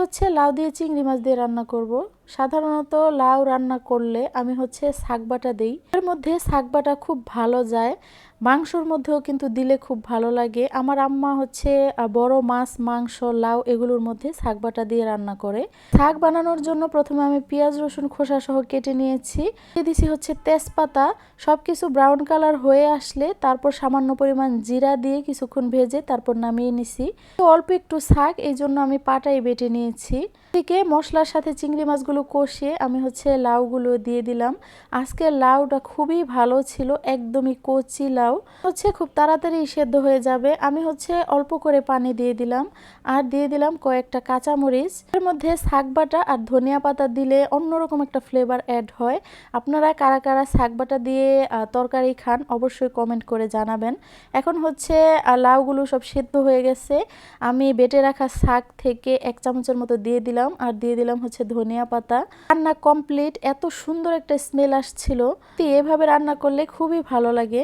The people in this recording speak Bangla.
হচ্ছে লাউ দিয়ে চিংড়ি মাছ দিয়ে রান্না করব। সাধারণত লাউ রান্না করলে আমি হচ্ছে শাক বাটা দেই, এর মধ্যে শাক বাটা খুব ভালো যায়, মাংসর মধ্যেও কিন্তু দিলে খুব ভালো লাগে। আমার আম্মা হচ্ছে বড় মাছ, মাংস, লাউ এগুলোর মধ্যে শাক বাটা দিয়ে রান্না করে। শাক বানানোর জন্য প্রথমে আমি পেঁয়াজ রসুন খোসা সহ কেটে নিয়েছি, দিয়ে দিছি হচ্ছে তেজপাতা। সবকিছু ব্রাউন কালার হয়ে আসলে তারপর সামান্য পরিমাণ জিরা দিয়ে কিছুক্ষণ ভেজে তারপর নামিয়ে নিছি। অল্প একটু শাক, এই জন্য আমি পাটায় বেটে নিয়েছি। এদিকে মশলার সাথে চিংড়ি মাছগুলো কষিয়ে আমি হচ্ছে লাউগুলো দিয়ে দিলাম। আজকে লাউটা খুবই ভালো ছিল, একদমই কচি লাউ, হচ্ছে খুব তাড়াতাড়ি সেদ্ধ হয়ে যাবে। আমি হচ্ছে অল্প করে পানি দিয়ে দিলাম আর দিয়ে দিলাম কয়েকটা কাঁচামরিচ। এর মধ্যে শাক বাটা আর ধনিয়া পাতা দিলে অন্যরকম একটা ফ্লেভার অ্যাড হয়। আপনারা কারা কারা শাক বাটা দিয়ে তরকারি খান অবশ্যই কমেন্ট করে জানাবেন। এখন হচ্ছে লাউগুলো সব সেদ্ধ হয়ে গেছে, আমি বেটে রাখা শাক থেকে 1 চামচের মতো দিয়ে দিলাম আর দিয়ে দিলাম হচ্ছে ধনিয়া পাতা। রান্না কমপ্লিট। এত সুন্দর একটা স্মেল আসছিল, এভাবে রান্না করলে খুবই ভালো লাগে।